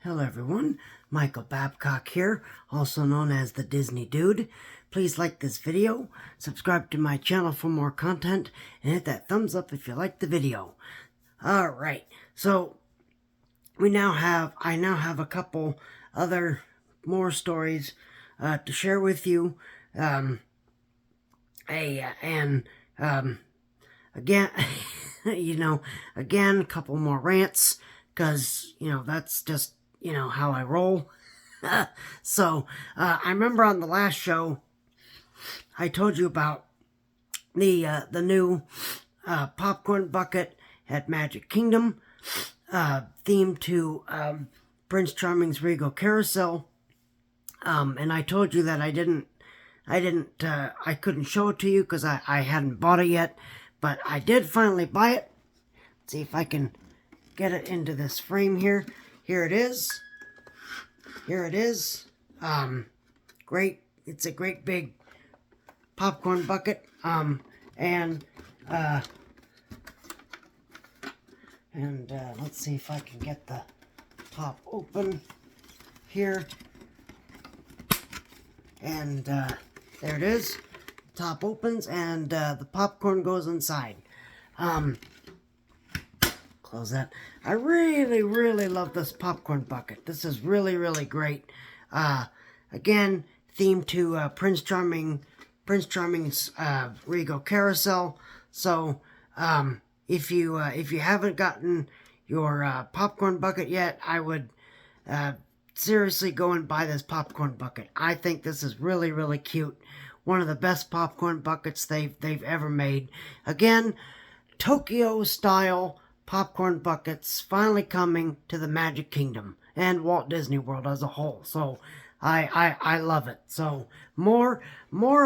Hello everyone, Michael Babcock here, also known as the Disney Dude. Please like this video, subscribe to my channel for more content, and hit that thumbs up if you like the video. Alright, so I now have a couple more stories to share with you. Again, again, a couple more rants, because, that's just, how I roll. So, I remember on the last show, I told you about the new popcorn bucket at Magic Kingdom, themed to Prince Charming's Regal Carousel. And I told you that I couldn't show it to you because I hadn't bought it yet, but I did finally buy it. Let's see if I can get it into this frame here. Here it is. Here it is. Great. It's a great big popcorn bucket. And let's see if I can get the top open here. And there it is. Top opens and the popcorn goes inside. Close that. I really, really love this popcorn bucket. This is really, really great. Again, themed to Prince Charming's Regal Carousel. So, if you haven't gotten your popcorn bucket yet, I would seriously go and buy this popcorn bucket. I think this is really, really cute. One of the best popcorn buckets they've ever made. Again, Tokyo style popcorn buckets finally coming to the Magic Kingdom and Walt Disney World as a whole. So I love it. So more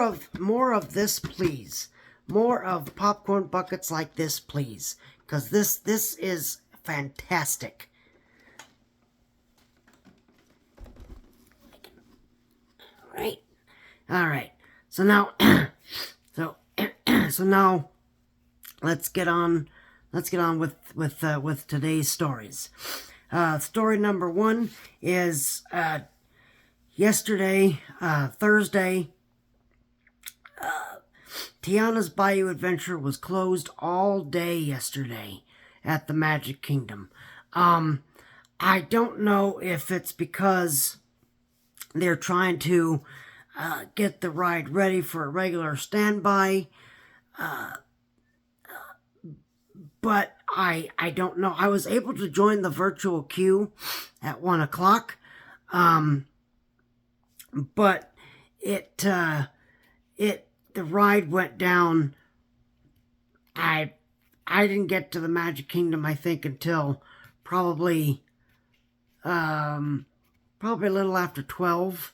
of this, please. More of popcorn buckets like this, please, because this is fantastic. All right. So now, so now, let's get on with today's stories. Story number one is yesterday, Thursday. Tiana's Bayou Adventure was closed all day yesterday at the Magic Kingdom. I don't know if it's because they're trying to get the ride ready for a regular standby, but I don't know. I was able to join the virtual queue at 1 o'clock, but the ride went down. I didn't get to the Magic Kingdom, I think, until probably a little after 12.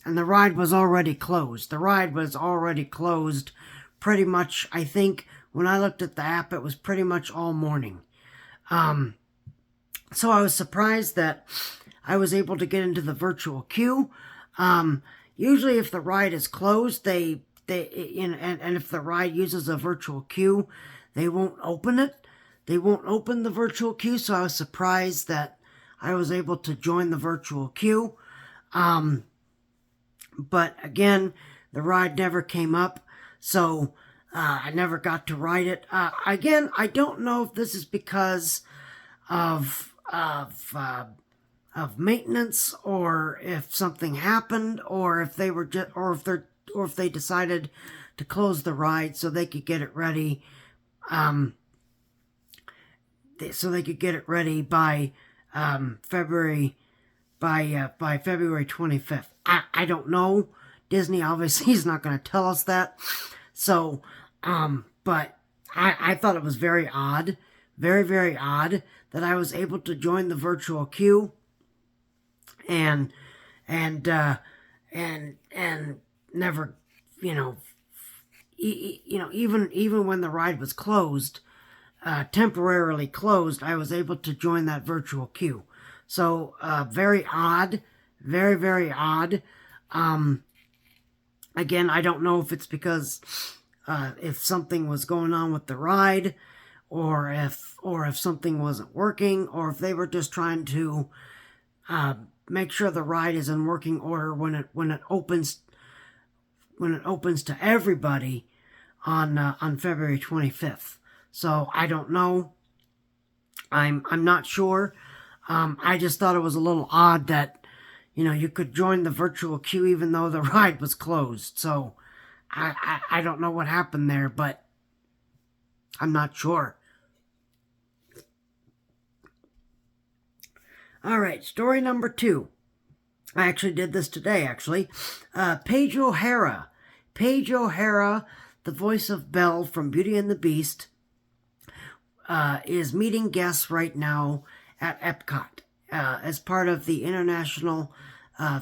And the ride was already closed. The ride was already closed pretty much, I think, when I looked at the app, it was pretty much all morning. So I was surprised that I was able to get into the virtual queue. Usually if the ride is closed, and if the ride uses a virtual queue, they won't open it. They won't open the virtual queue, so I was surprised that I was able to join the virtual queue. But again, the ride never came up, so I never got to ride it. Again, I don't know if this is because of maintenance, or if something happened, or if they were or if they decided to close the ride so they could get it ready. So they could get it ready by February 25th. I don't know. Disney obviously is not going to tell us that. So, but I thought it was very odd, very, very odd that I was able to join the virtual queue and never, even when the ride was closed, temporarily closed, I was able to join that virtual queue. So, very odd, very, very odd. Again, I don't know if it's because, if something was going on with the ride, if something wasn't working, or if they were just trying to make sure the ride is in working order when it opens to everybody on February 25th. So I don't know. I'm not sure. I just thought it was a little odd that you could join the virtual queue even though the ride was closed. So I don't know what happened there, but I'm not sure. All right, story number 2. I actually did this today, actually. Paige O'Hara. Paige O'Hara, the voice of Belle from Beauty and the Beast, is meeting guests right now at EPCOT as part of the International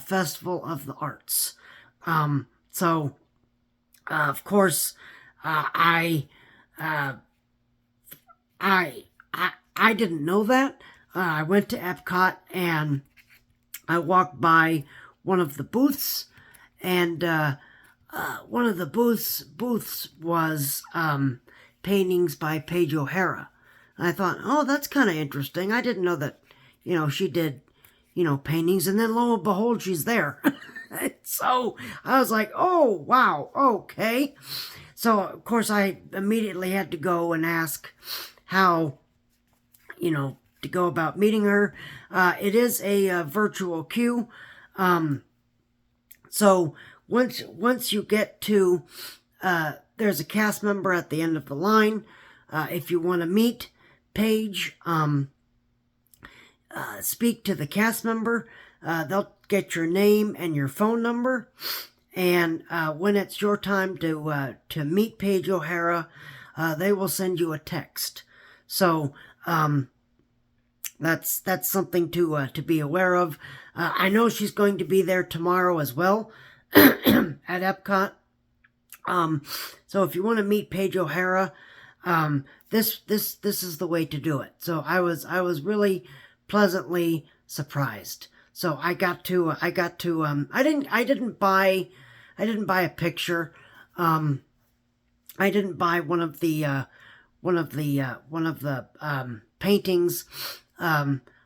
Festival of the Arts. So, of course, I didn't know that. I went to EPCOT and I walked by one of the booths, and one of the booths was paintings by Paige O'Hara. And I thought, oh, that's kind of interesting. I didn't know that, she did, paintings, and then lo and behold, she's there. So I was like, oh, wow, okay. So, of course, I immediately had to go and ask how, to go about meeting her. It is a virtual queue. So once you get to, there's a cast member at the end of the line. If you want to meet Paige, speak to the cast member. They'll get your name and your phone number. And when it's your time to meet Paige O'Hara, they will send you a text. So that's something to be aware of. I know she's going to be there tomorrow as well at EPCOT. So if you want to meet Paige O'Hara, this is the way to do it. So I was really pleasantly surprised. So I didn't buy a picture. I didn't buy one of the paintings.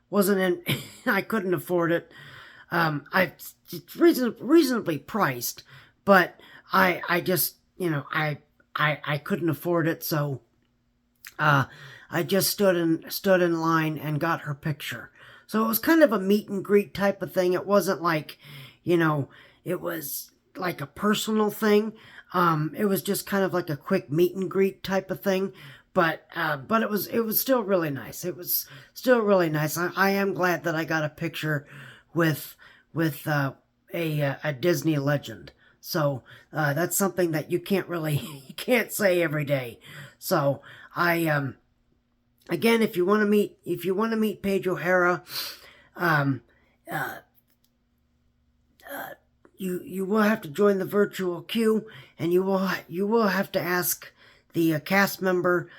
Wasn't in. I couldn't afford it. It's reasonably priced, but I just I couldn't afford it, so I just stood in line and got her picture. So it was kind of a meet and greet type of thing. It wasn't like, it was like a personal thing. It was just kind of like a quick meet and greet type of thing. But it was still really nice. It was still really nice. I am glad that I got a picture with a Disney legend. So that's something that you can't say every day. So I again, if you want to meet Paige O'Hara, you will have to join the virtual queue, and you will have to ask the cast member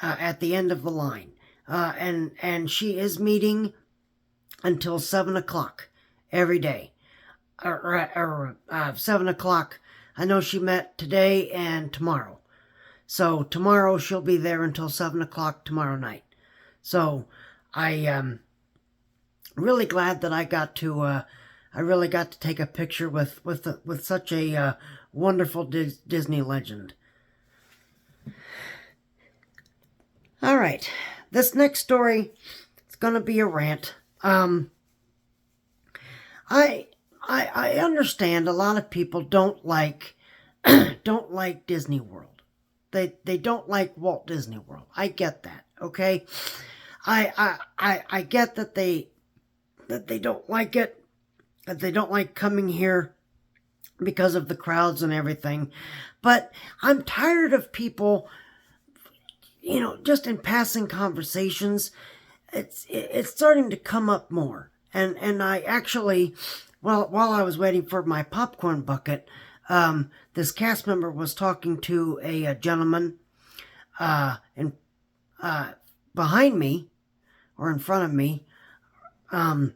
at the end of the line, and she is meeting until 7:00 every day, or 7:00. I know she met today and tomorrow, so tomorrow she'll be there until 7:00 tomorrow night. So I really glad that I really got to take a picture with such a wonderful Disney legend. All right, this next story is gonna be a rant. I understand a lot of people don't like Disney World. They don't like Walt Disney World. I get that. Okay, I get that they don't like it, that they don't like coming here because of the crowds and everything. But I'm tired of people, just in passing conversations, it's starting to come up more. And I actually, while I was waiting for my popcorn bucket, this cast member was talking to a gentleman behind me, or in front of me, and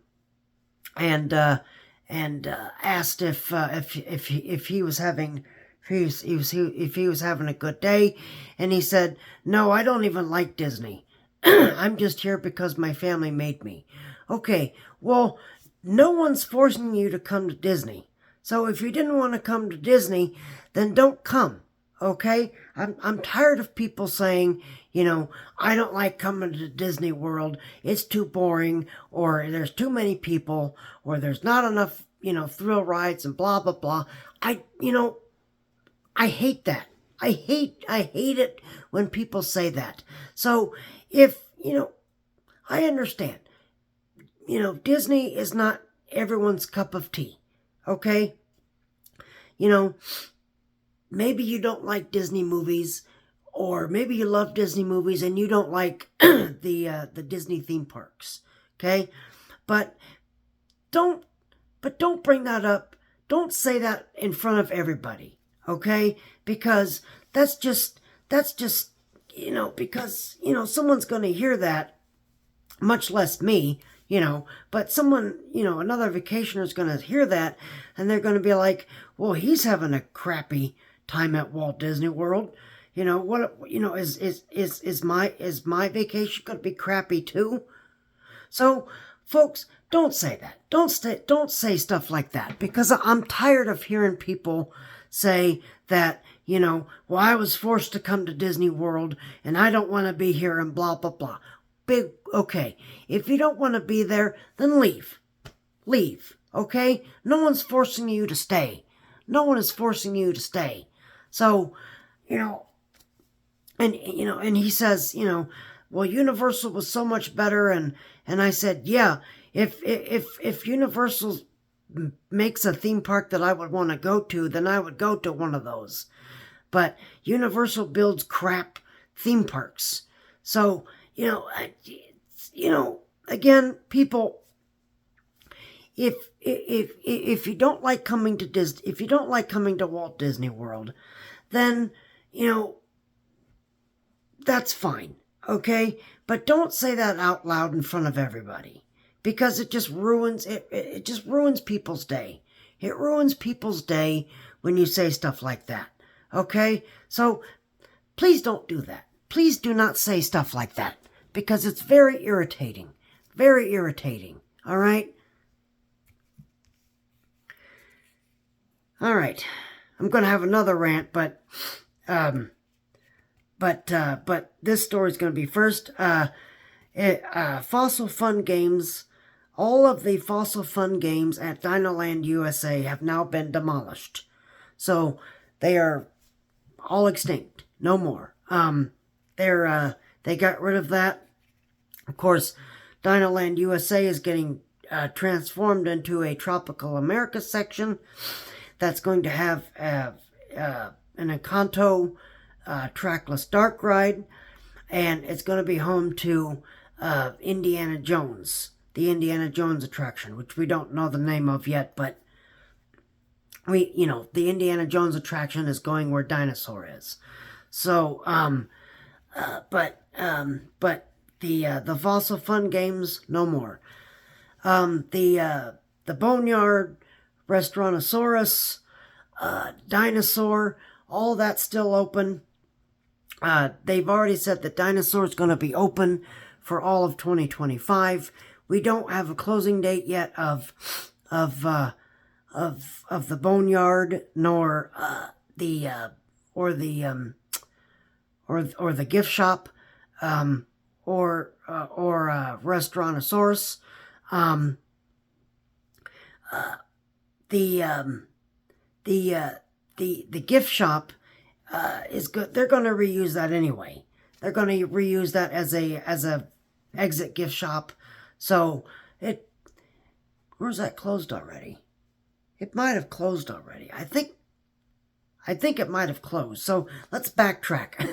asked if he was having if he was having a good day, and he said, "No, I don't even like Disney. I'm just here because my family made me." Okay, well, no one's forcing you to come to Disney. So if you didn't want to come to Disney, then don't come. Okay? I'm tired of people saying, I don't like coming to Disney World. It's too boring, or there's too many people, or there's not enough, thrill rides and blah blah blah. I hate that. I hate it when people say that. So if, I understand. Disney is not everyone's cup of tea. Okay? Maybe you don't like Disney movies, or maybe you love Disney movies and you don't like the Disney theme parks. Okay? But don't bring that up. Don't say that in front of everybody. Okay? Because that's just because someone's going to hear that, much less me. But someone, another vacationer is going to hear that, and they're going to be like, well, he's having a crappy time at Walt Disney World. Is my vacation going to be crappy too? So, folks, don't say that. Don't say stuff like that, because I'm tired of hearing people say that, well, I was forced to come to Disney World and I don't want to be here and blah, blah, blah. Okay, if you don't want to be there, then leave. Leave, okay? No one's forcing you to stay. No one is forcing you to stay. So, and he says, well, Universal was so much better, and I said, yeah, if Universal makes a theme park that I would want to go to, then I would go to one of those. But Universal builds crap theme parks. So, again, people, if you don't like coming to Disney, if you don't like coming to Walt Disney World, then, that's fine, okay? But don't say that out loud in front of everybody, because it just ruins it just ruins people's day. It ruins people's day when you say stuff like that, okay? So please don't do that. Please do not say stuff like that, because it's very irritating. Very irritating. All right? All right. I'm going to have another rant, but this story is going to be first. Fossil Fun Games. All of the Fossil Fun Games at Dinoland USA have now been demolished. So they are all extinct. No more. They got rid of that. Of course, Dinoland USA is getting transformed into a Tropical America section that's going to have an Encanto trackless dark ride, and it's going to be home to Indiana Jones, the Indiana Jones attraction, which we don't know the name of yet, but the Indiana Jones attraction is going where Dinosaur is. So, but the Fossil Fun Games, no more. The Boneyard, Restaurantosaurus, Dinosaur, all that's still open. They've already said that Dinosaur is going to be open for all of 2025. We don't have a closing date yet of the Boneyard, nor the gift shop, or Restaurantosaurus. The gift shop is good. They're going to reuse that anyway. They're going to reuse that as a exit gift shop. So where's that closed already? It might have closed already. I think it might have closed. So let's backtrack.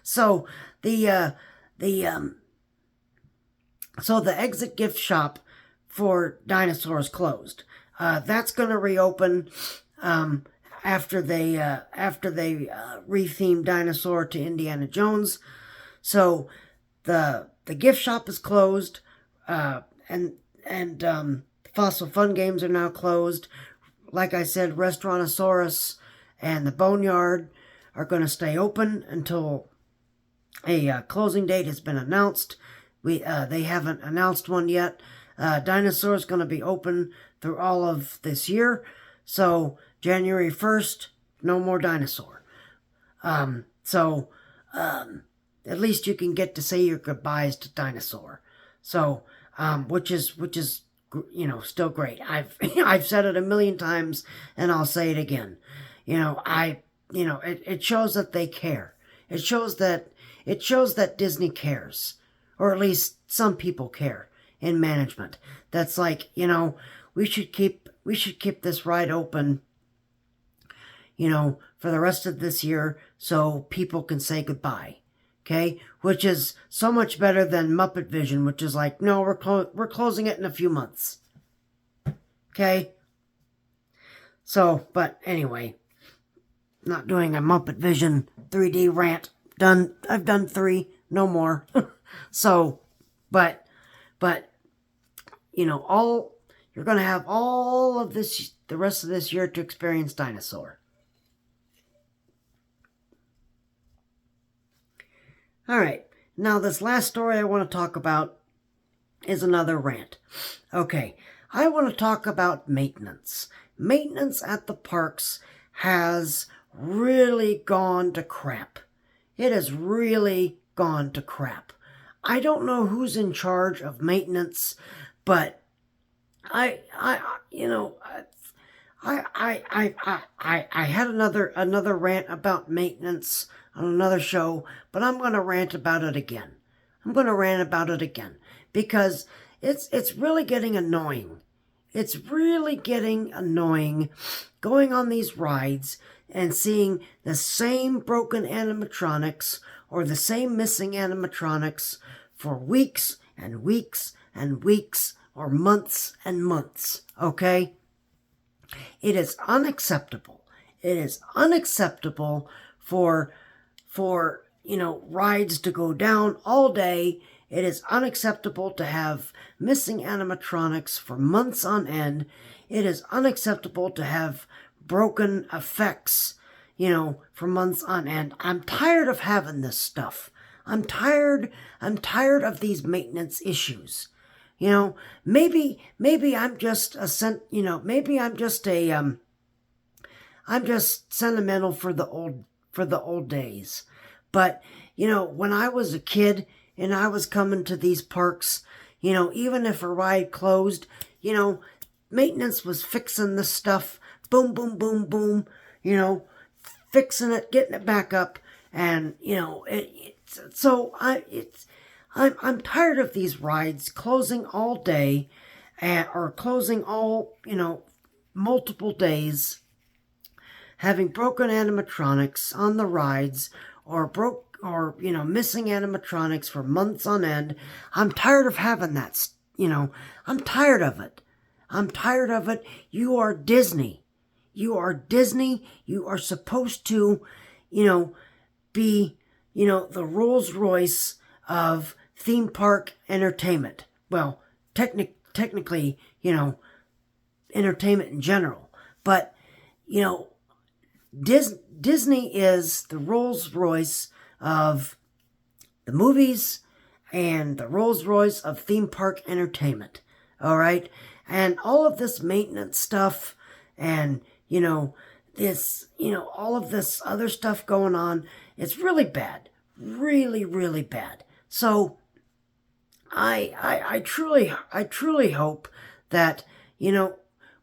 So the exit gift shop for Dinosaur is closed. That's going to reopen after they retheme Dinosaur to Indiana Jones. So the gift shop is closed, and Fossil Fun Games are now closed. Like I said, Restaurantosaurus and the Boneyard are going to stay open until a closing date has been announced. They haven't announced one yet. Dinosaur is going to be open through all of this year. So January 1st, no more Dinosaur. At least you can get to say your goodbyes to Dinosaur. So, which is still great. I've said it a million times, and I'll say it again. It shows that they care. It shows that Disney cares, or at least some people care in management. That's like, we should keep this ride open, for the rest of this year so people can say goodbye. Okay? Which is so much better than Muppet Vision, which is like, no, we're closing it in a few months. Okay? So, but anyway, not doing a Muppet Vision 3D rant. Done. I've done 3, no more. So, but you're going to have all of this, the rest of this year to experience Dinosaur. All right, now this last story I want to talk about is another rant. Okay, I want to talk about maintenance. Maintenance at the parks has really gone to crap. It has really gone to crap. I don't know who's in charge of maintenance, but I had another rant about maintenance on another show, but I'm going to rant about it again. Because it's really getting annoying. It's really getting annoying going on these rides and seeing the same broken animatronics or the same missing animatronics for weeks and weeks and weeks or months and months, okay? It is unacceptable. It is unacceptable for rides to go down all day. It is unacceptable to have missing animatronics for months on end. It is unacceptable to have broken effects, for months on end. I'm tired of having this stuff. I'm tired of these maintenance issues. Maybe I'm just I'm just sentimental for the old days. But, when I was a kid and I was coming to these parks, even if a ride closed, maintenance was fixing the stuff, boom, boom, boom, boom, fixing it, getting it back up. And, I'm tired of these rides closing all day or closing all, multiple days, having broken animatronics on the rides or missing animatronics for months on end. I'm tired of having that, I'm tired of it. I'm tired of it. You are Disney. You are Disney. You are supposed to, be, the Rolls Royce of theme park entertainment. Well, technically, entertainment in general. But, Disney is the Rolls Royce of the movies and the Rolls Royce of theme park entertainment. All right? And all of this maintenance stuff and, all of this other stuff going on, it's really bad. Really, really bad. So I truly hope that,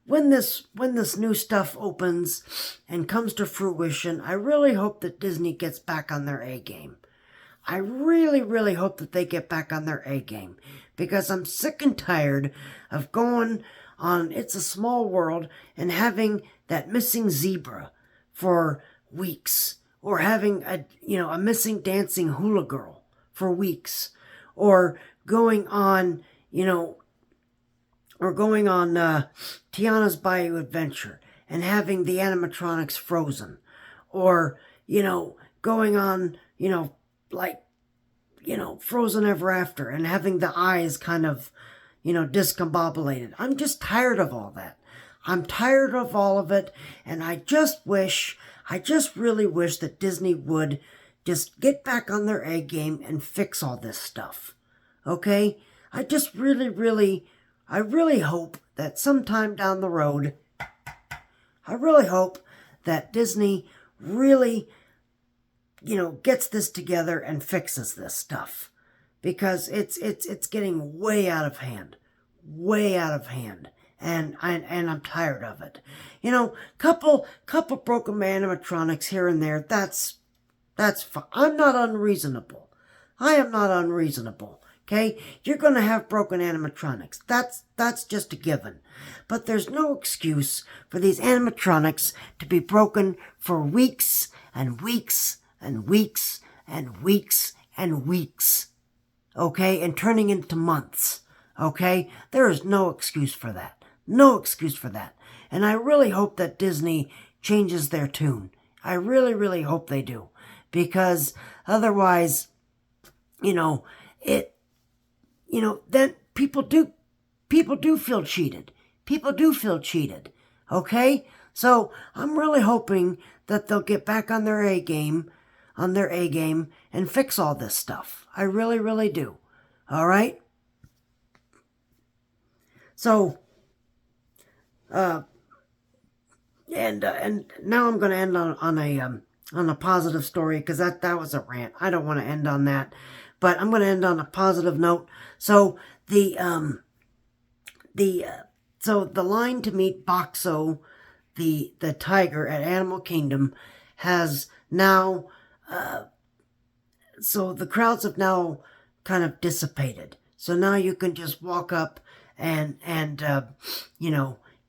when this new stuff opens and comes to fruition, I really hope that Disney gets back on their A game. I really, really hope that they get back on their A game, because I'm sick and tired of going on It's a Small World and having that missing zebra for weeks, or having a missing dancing hula girl for weeks, or going on Tiana's Bayou Adventure and having the animatronics frozen, or going on Frozen Ever After and having the eyes kind of discombobulated. I'm just tired of all that. I'm tired of all of it, and I just wish I just really wish that Disney would just get back on their A game and fix all this stuff. Okay? I just I really hope that sometime down the road, I really hope that Disney really, gets this together and fixes this stuff. Because it's getting way out of hand. Way out of hand. And I'm tired of it. Couple broken animatronics here and there, that's fine. I'm not unreasonable. I am not unreasonable. Okay? You're going to have broken animatronics. That's just a given. But there's no excuse for these animatronics to be broken for weeks and weeks and weeks and weeks and weeks. Okay? And turning into months. Okay? There is no excuse for that. No excuse for that. And I really hope that Disney changes their tune. I really hope they do. Because otherwise, then people do feel cheated. People do feel cheated. Okay? So I'm really hoping that they'll get back on their A game, and fix all this stuff. I really do. All right? So, and now I'm going to end on a positive story, because that was a rant. I don't want to end on that, but I'm going to end on a positive note. So the line to meet Boxo, the tiger at Animal Kingdom, has now, so the crowds have now kind of dissipated. So now you can just walk up and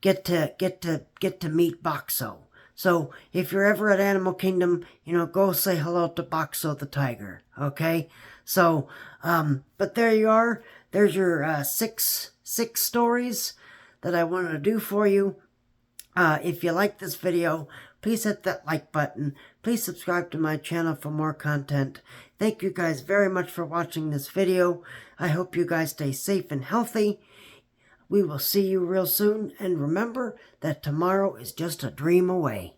get to meet Boxo. So if you're ever at Animal Kingdom, go say hello to Boxo the tiger. Okay? So, but there you are. There's your six stories that I wanted to do for you. If you like this video, please hit that like button. Please subscribe to my channel for more content. Thank you guys very much for watching this video. I hope you guys stay safe and healthy. We will see you real soon. And remember that tomorrow is just a dream away.